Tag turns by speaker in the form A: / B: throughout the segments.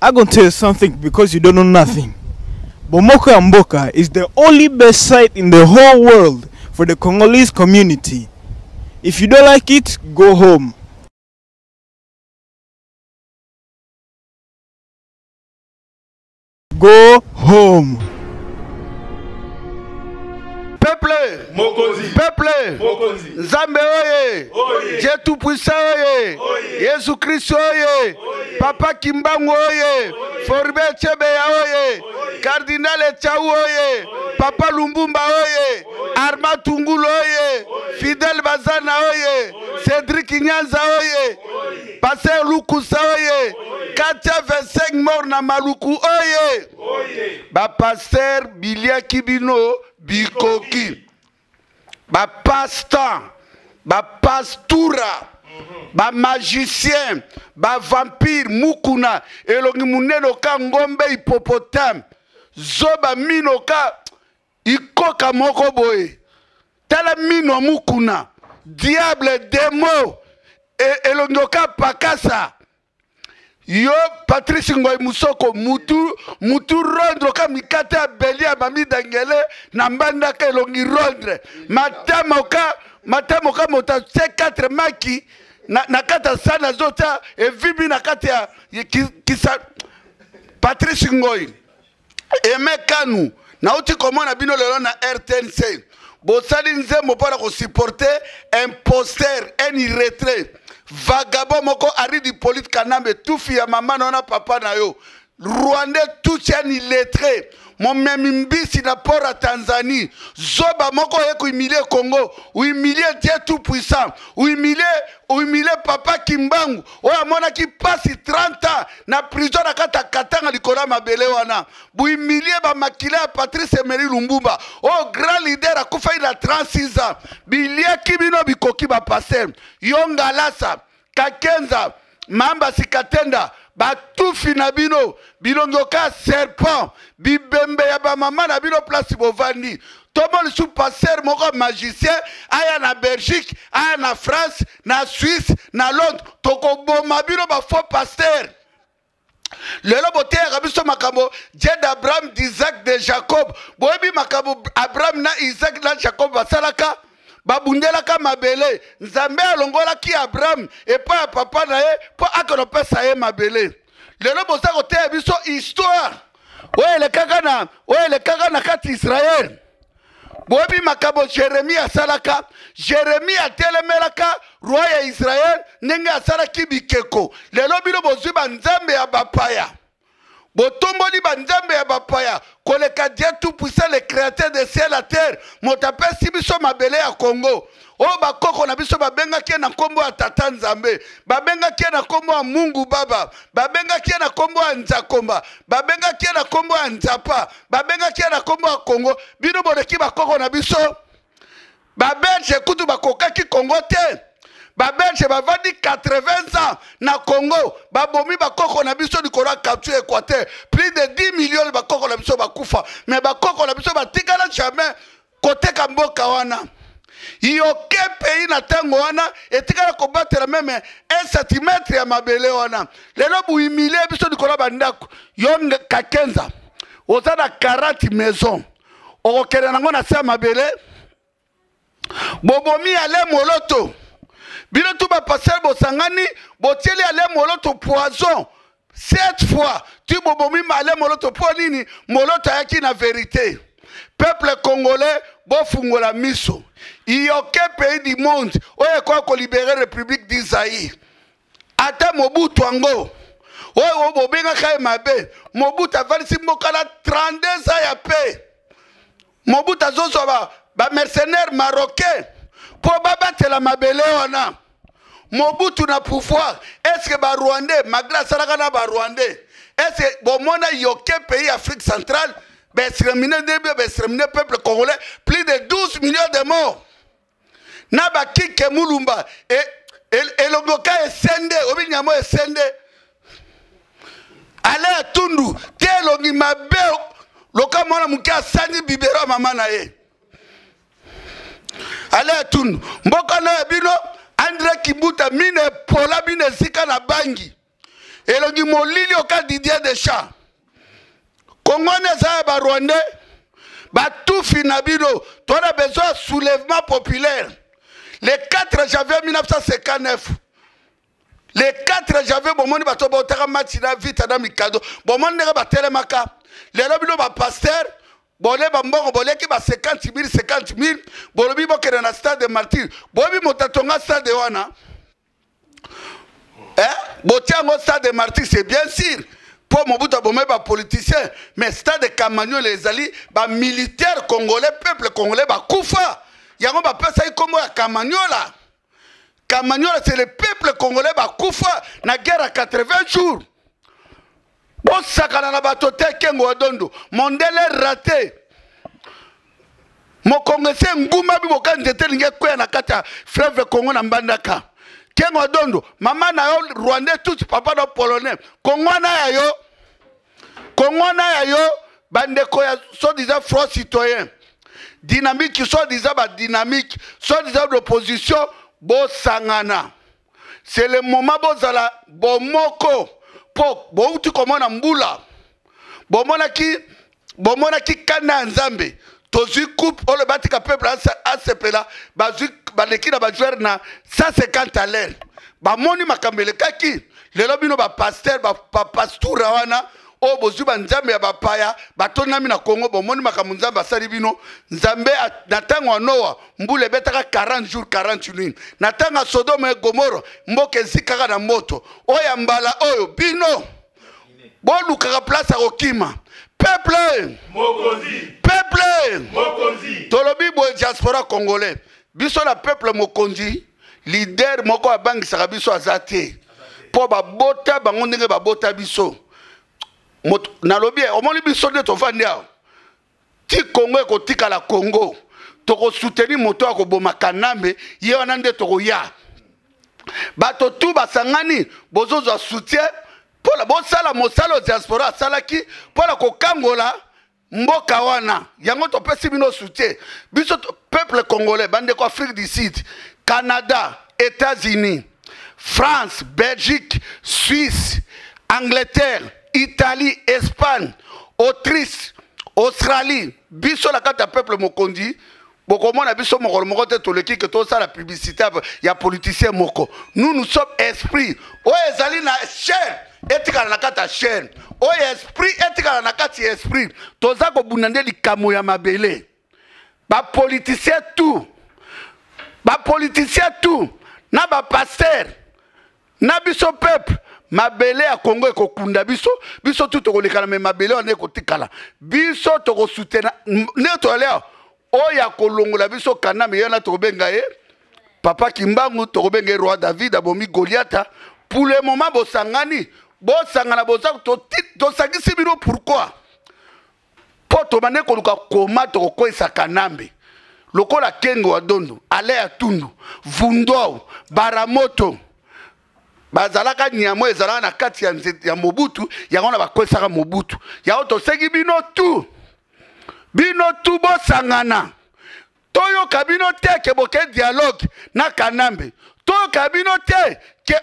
A: I'm going to tell you something because you don't know nothing. Bomoko ya Mboka is the only best site in the whole world for the Congolese community. If you don't like it, go home. Go home.
B: Peuple, Mokozi. Peuple, Mokozi. Nzambe oye. Dieu tout puissant oye. Jésus Christ oye. Papa Kimbangu oye. Forbe Chebeya oye. Cardinal Tchau oye. Papa Lumbumba oye. Arma Tungulu oye. Fidel Bazana oye. Cédric Nyanza oye. Pasteur Lukusa oye. Katia 25 morts na Maluku oye. Ba Pasteur Bilia Kibino Bikoki, ba pasteur, ba pastura, ba magicien, ba vampire mukuna, elongi muneno ka ngombe hippopotame, zoba mino ka ikoka moko boye, tala mino mukuna, diable démon, elongi ka pakasa. Yo Patrice Ngoy Musoko mutu rondre ka mikate ya belia mami dangele na mbanda ka elongi rondre matamo ka mota C4 maki na kata sana zota evibi na kata ya kisa Patrice Ngoy Aimé Kanu na uti komona bino lelo na RTNC bosali nzembo para ko supporter imposteur un irrétrait vagabond moko ari di police kanambe tufi ya mama na papa na yo Rwandais tout tient illettré mon même mbisi na port à Tanzanie zoba moko yeko humilier Congo ou humilier Dieu tout puissant ou humilier papa Kimbangu o amona ki passe 30 ans na prison na kata katanga likola mabele wana bu humilier ba makila Patrice Emery Lumumba o grand leader akufa ila 36 ans bilia kibino bikoki ba passer yonga lasa kakenza mamba sikatenda batufi na bino bilongoka serpent bibembe ya ba mama na bino place bovandi tomo le sous passer moko magicien aya na Belgique aya na France na Suisse na Londres toko boma bino ba faux pasteur lelo bote ya biso makambo Dieu d'Abraham d'Isaac de Jacob boyebi makambo Abraham na Isaac na Jacob basalaka babundela ka mabele nzambe alongola ki Abraham epa ya papa na ye po akono pesa ye mabele lelo bosa kote ya biso histoire oele kaka na kati Israël boyebi makambo Jeremia salaka Jeremia telemelaka roi ya Israël ndenge asalaki bikeko lelo bino bozwi banzambe ya bapaya botomboli banzambe ya bapaya koleka Dieu tout puissant le créateur de ciel la terre motape si biso mabele ya Congo o bakoko na biso babengaki na kombo ya tata nzambe babengaki na kombo ya Mungu baba babengaki na kombo ya Nzakomba babengaki na kombo ya Nzapa babengaki na kombo ya Congo bino boleki bakoko na biso babelge kutu bakokaki Congo te babelge bavandi 80 ans na Congo babomi bakoko na biso likolo capture Équateur plus de 10 millions de bakoko na biso bakufa mais bakoko na biso batikala jamais côté kamboka wana yoke pays na tango wana etikala kobatela même 1 cm ya mabele wana lelo bu humilier biso likolo bandako yonge kakenza ozana 40 maisons okokela nango na sa mabele bobomi ale moloto bino tout ba passer bosangani botieli ale moloto poison 7 fois tu bobomi ale moloto po nini moloto yaki na vérité peuple congolais bofungola miso yoke pays du monde oye kwa ko libérer république d'Isaïe ata Mobutu ango oye bobenga kay mabe Mobutu avalisi mokala 32 ans ya paix Mobutu azozo ba mercenaires marocains po babatela mabele wana Mobutu na pouvoir est-ce que ba Rwandais malgré salaka na ba Rwandais est-ce que bomona yoke pays Afrique centrale exterminer peuple congolais plus de 12 millions de morts na ba kike mulumba et logoka esende obinyamo esende ale tundu telongi mabe loka mona mukia sani bibero mama na ye ale tundu mboka na bino André Kimbuta mine pola mine zika na bangi elongi molili oka Didier Deschamps. Congo neza ba Rwandais ba tout finabino. Tu as besoin de soulèvement populaire. Le 4 janvier 1959. Le 4 janvier bomoni bato botaka matina vite na mikado. Bomoni nega batelemaka. Le lobino ba pasteur bolé ba mbongo bolé ki ba 50 000 bolobi bokere na stade de Martyr. Bobi motatonga stade de wana. Botiango stade de Martyr, c'est bien sûr. Pour Mobutu Bomé, ba politicien, mais stade de Kamanyo les alliés, ba militaire congolais, peuple congolais, ba Koufa. Yango ba pesa comme à Kamanyo là. Kamanyo là, c'est le peuple congolais, ba Koufa. Na guerre à 80 jours. Bon sakana na batote kengo adondo. Mondele raté. Mon Congolais nguma bi boka ndete linge kwa na kata fleuve Congo na mbandaka. Kengo adondo. Mama na yo Rwandais tout papa na polonais. Congo na yo. Congo na yo bandeko ya soi-disant front citoyen. Dynamique soi-disant ba dynamique, soi-disant l'opposition bo sangana. C'est le moment bozala bomoko. Po bouti komona mbula bomona ki kana nzambe tozi coupe o le batika peuple asepela bazu baleki na ba joueur na 150 à l'air ba moni makambele kaki lelo bino ba pasteur ba pastura wana o bozu ba nzambe ya bapaya batonami na Congo bomoni makambo nzambe asali bino nzambe na tango Noa mbule betaka 40 jours 40 nuits na tango Sodome et Gomorrhe mboke zikaka na moto oya mbala oyo bino bolukaka place okima peuple mokonzi peuple mokonzi tolobi bo diaspora congolais biso na peuple mokonzi leader moko abangisaka biso azate po babota bango ndenge babota biso nalobi omoni biso nde tovandi awa ti Congo ekotika la Congo toko soutenir moto akoboma Kanambe ye wana nde tokoya bato tu basangani bozozo soutien pola bosala mosala diaspora salaki pola kokangola mboka wana yango topesi bino soutien biso peuple congolais bande ko Afrique du Sud Canada États-Unis France Belgique Suisse Angleterre Italie, Espagne, Autriche, Australie, biso la carte peuple mokondi, bokomo na biso mokolo moko te toleki que tout ça la publicité ya politicien moko. Nous sommes esprit. O ezali na chair, etika na kata chair. O esprit etika na kati esprit. Toza ko bunande likamo ya mabele. Ba politicien tout. Ba politicien tout. Na ba pasteur. Na biso peuple. Mabele ya Congo ekokunda biso biso tout tokolekana me mabele on ekotikala biso toko soutenir ne tolea oya kolongola biso Kanambe yana tobenga papa Kimbangu tobenga roi David abomi Goliath pour le moment bosangani bosangana boza to sagisi bino pourquoi poto mane koluka koma toko isa Kanambe lokola kengo adondo ale atundu vundo baramoto bazalaka nyamo ezala na kati ya Mobutu yango na bakwesaka Mobutu ya to segi bino tu bo sangana toyo kabino te ke boke dialogue na Kanambe toyo kabino te ke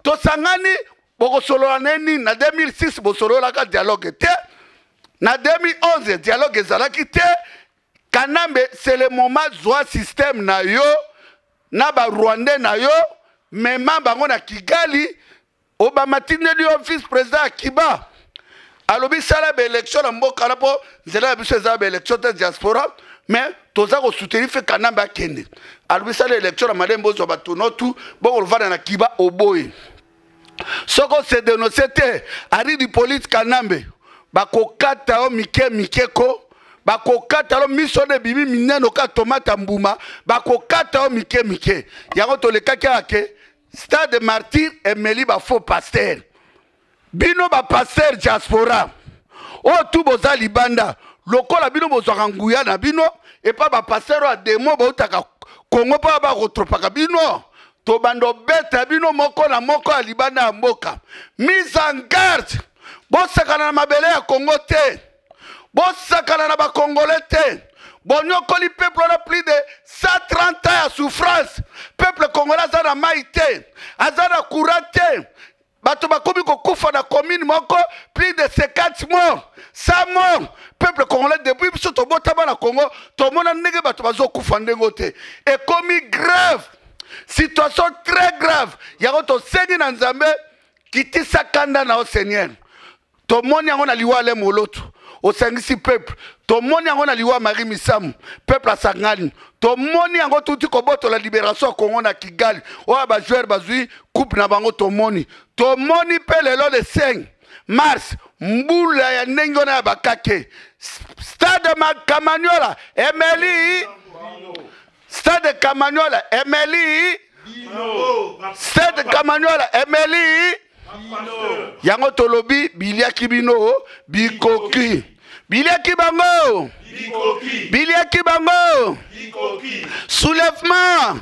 B: to sangani boko solo neni na 2006 bo solo la ka dialogue te na 2011 dialogue ezalaki te Kanambe c'est le moment zoa système na yo na ba Rwandais na yo même bango na Kigali Obama tineli office président Akiba alobi sala be élection na mboka lapo zela biso za be élection de diaspora mais toza ko soutenir fe Kanambe akende alobi sala élection na madembo zo batuno tu boko vana na Kiba oboye soko se dénoncer te ari di police Kanambe bakokata o mikeko bakokata lo miso de bibi mineno ka tomata mbuma bakokata o mike yango to le kakake stade de Martyr emeli ba faux pasteur bino ba pasteur diaspora o tu boza libanda lokola bino bozwaka nguya na bino et pas ba pasteur a demo ba utaka Congo pa ba retropaka bino to bando beta bino moko na moko a libanda ya mboka mise en garde bosakana na mabele ya Congo te bosakana na ba Congolais te bonyokoli peuple on a plus de 130 ans à souffrance peuple congolais azana maïté azana courante bato bakomi kokufa na commune moko plus de 50 morts 100 morts. Peuple congolais depuis biso tobotama na Congo tomona ndenge bato bazokufa ndengo te ekomi grave, situation très grave. Yango tosengi na Nzambe kitisa kanda na o Seigneur. Tomoni yango na liwa le moloto osengisi peuple, tomoni yango na liwa Marie Misamu peuple asangani, tomoni yango tuti koboto la libération Congo na Kigali oya ba joueur bazui coupe na bango, tomoni pe lelo le 5 mars mbula ya ndenge na bakake stade Kamanyola Emeli stade Kamanyola Emeli stade Kamanyola Emeli yango tolobi biliaki bino bikoki biliaki bango biliaki bango soulèvement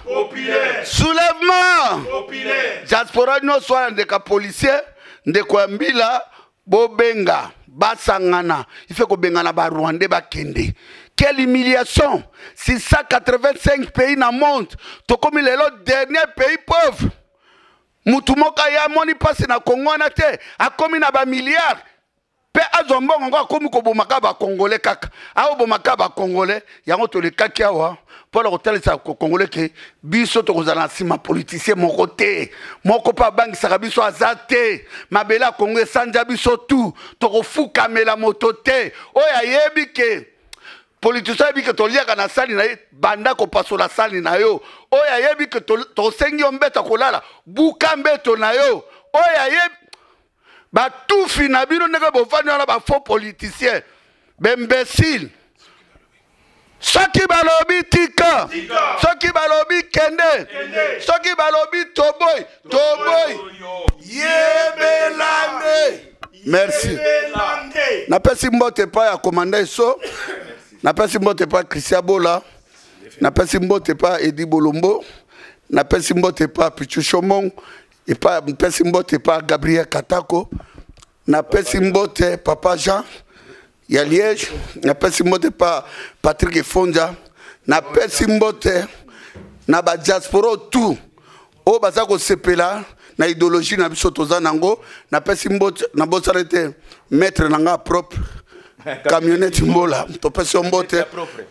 B: diaspora nyonso wana ndeka policier ndeko mbila bobenga basangana il faut kobengana ba Rwandais bakende. Quelle humiliation! 685 pays dans le monde, tokomi lelo dernier pays pauvre. Mutumoka ya moni passe na Congo na te, akomi na ba milliards. Pe azombo ngo akomi ko bomaka ba Congolais kaka. Awo bomaka ba Congolais, yango to le kakiawa. Pour le hôtel sa Congolais ke biso to kozala sima politicien mon côté. Moko pa bangi saka biso azate. Mabela Congo sanja biso tout. To kofuka mela moto te. Oya yebi ke politicien bi ke to liaka na sali na banda ko paso la sali na yo. Oya yebi ke to sengi ombeta kolala buka mbeto na yo. Oya yebi ba tout fina bino ndenge bofani wana ba faux politicien. B'imbécile. Soki balobi tika, soki balobi kende, soki balobi toboy, yebelande. Merci. Na pesi mbote pa ya commandant so, na pesi mbote pa Christian Bola, na pesi mbote pa Edi Bolombo, na pesi mbote pa Pichu Chomong, et pa pesi mbote pa Gabriel Katako, na pesi mbote Papa Jean. Ya Liège, na pesi mbote pa Patrick Fonja, na pesi mbote na ba diaspora tout. O baza ko sepela na idéologie na biso toza nango, na pesi mbote na bosarete maître nanga propre camionnette mbola, to pesi mbote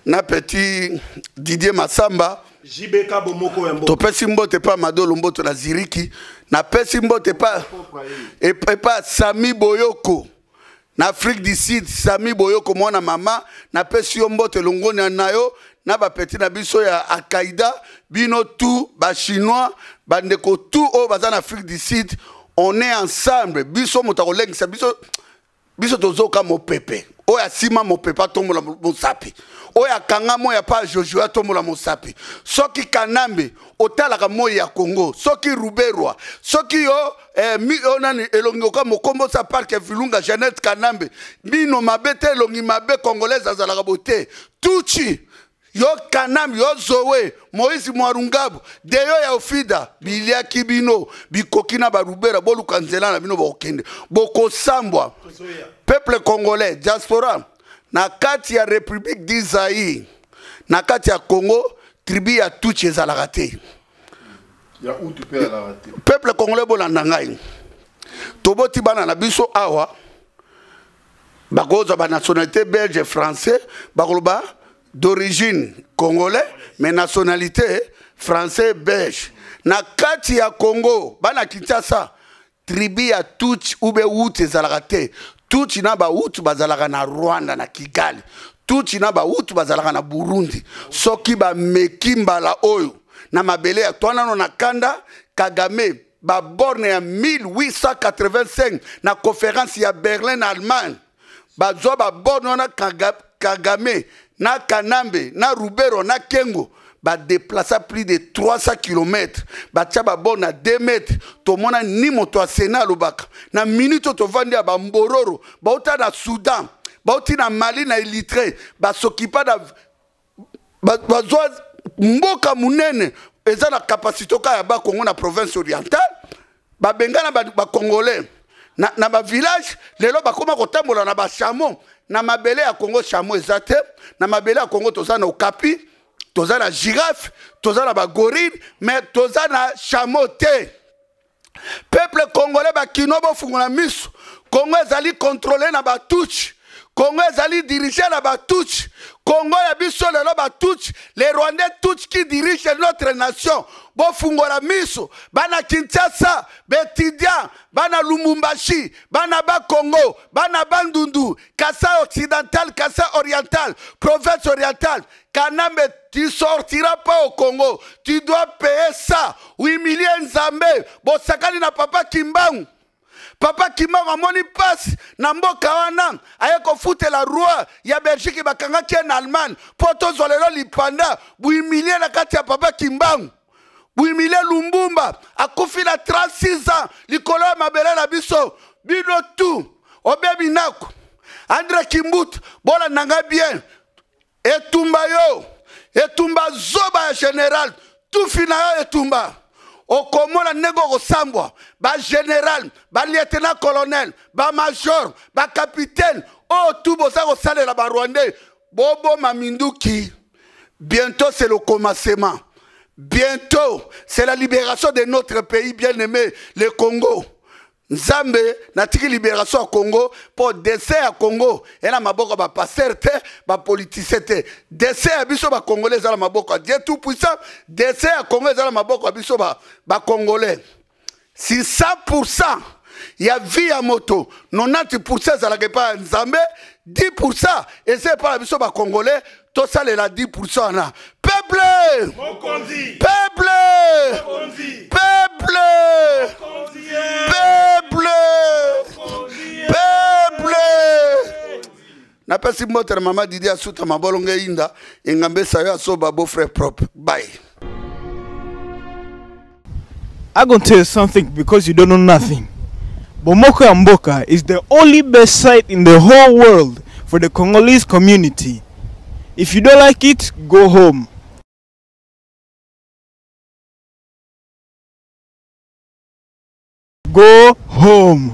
B: na petit Didier Massamba, JBK Bomoko Mbote. To pesi mbote pa Madolo Mbote na Ziriki, na pesi mbote pa et pa Sami Boyoko. Na Afrique du Sud, Sami Boyoko mwana mama, na pesi mbote longoni na yo, na ba petit na biso ya Akaida, bino tout, ba chinois, ba ndeko tout o baza na Afrique du Sud, on est ensemble, biso motakolengisa biso tozoka mo pepe. Oya sima mo pepa tomola mo sapi. Oya kanga mo ya pa Joshua tomola mo sapi. Soki Kanambe otalaka mo ya Congo, soki Ruberwa, soki yo onani elongoka mokombo sa parc Vilunga Jeannette Kanambe, bino mabete elongi mabe congolaise azalaka bote. Tuchi yo Kanambe yo Zoé, Moïse Mwarungabu, deyo ya Ofida, bilia kibino, bikokina ba Rubera boluka nzela na bino bokende. Boko sambwa. Peuple congolais, diaspora, na kati ya République d'Isaïe, na kati ya Congo, tribu ya Tuchi ezalaka te. Ya où tu peux la rater. Peuple congolais bolanda ngai. Toboti bana na biso awa. Bakoza ba nationalité belge français, bakoloba d'origine congolais, mais nationalité français belge. Na kati ya Congo, bana Kinshasa, tribu ya Tuchi ube Hutu ezalaka te. Tuchi na ba Hutu bazalaka na Rwanda na Kigali. Tuchi na ba Hutu bazalaka na Burundi. Soki ba mekimbala oyo na mabele ya twana na kanda Kagame ba borne ya 1885 na conférence ya Berlin na Allemagne. Ba zo ba borne na Kagame na Kanambe na Rubero na Kengo. Ba déplacer plus de 300 km. Ba tia ba bon na 2 mètres. To mona ni moto a Sénat lobaka. Na minute to vandi ba Mbororo. Ba uta na Soudan. Ba uti na Mali na Érythrée. Ba s'occupa da ba zo mboka munene. Eza na capacité ka ya ba Congo na province orientale. Ba bengana ba Congolais. Na ba village lelo ba koma kotambola na ba chameau. Na mabele ya Congo chameau ezate. Na mabele ya Congo toza na Okapi. Toza na girafe, toza na ba gorille, mais toza na chameau te. Peuple congolais bakino bofungola miso. Congo ezali contrôlé na batuchi. Congo ezali dirigé na batuchi. Congo ya biso lelo batuchi. Les Rwandais tuchi qui dirigent notre nation. Bofungola miso. Bana Kinshasa, Betidia, bana Lumumbashi, bana ba Congo, bana Bandundu, Kassa occidental, Kassa oriental, province orientale. Kanambe, tu sortiras pas au Congo. Tu dois payer ça. 8 millions Nzambe. Bosakali na papa Kimbangu. Papa Kimbangu amoni passe na mboka wana aye kofute la roi ya Belgique bakangaki en Allemagne poto zolelo lipanda buimilie na kati ya papa Kimbangu buimilie Lumbumba akufi na 36 ans likolo ya mabele na biso bino tu obebi nako André Kimbuta bola nanga bien etumba yo etumba zoba ya général tout fina yo etumba okomona nego kosambwa ba général ba lieutenant colonel ba major ba capitaine o tout bosa kosalela ba rwandais bobo maminduki bientôt c'est le commencement bientôt c'est la libération de notre pays bien-aimé le Congo. Nzambe natiki libération au Congo pour dessin à Congo et la maboko ba passer te ba politicien te dessin à biso ba congolais za la maboko Dieu tout puissant dessin à Congo za la maboko biso ba congolais si 100% il y a vie à moto 90% za la kepa Nzambe 10% et c'est pas biso ba congolais tout ça les la 10% na peuple Mokonzi peuple Mokonzi peuple Mokonzi peuple peuple na pesi moteur mama Didi asuta mabolonge inda engambe sayo asoba beau frère propre bye.
A: I'm gonna tell you something because you don't know nothing. Bomoko ya Mboka is the only best site in the whole world for the Congolese community. If you don't like it, go home. Go home.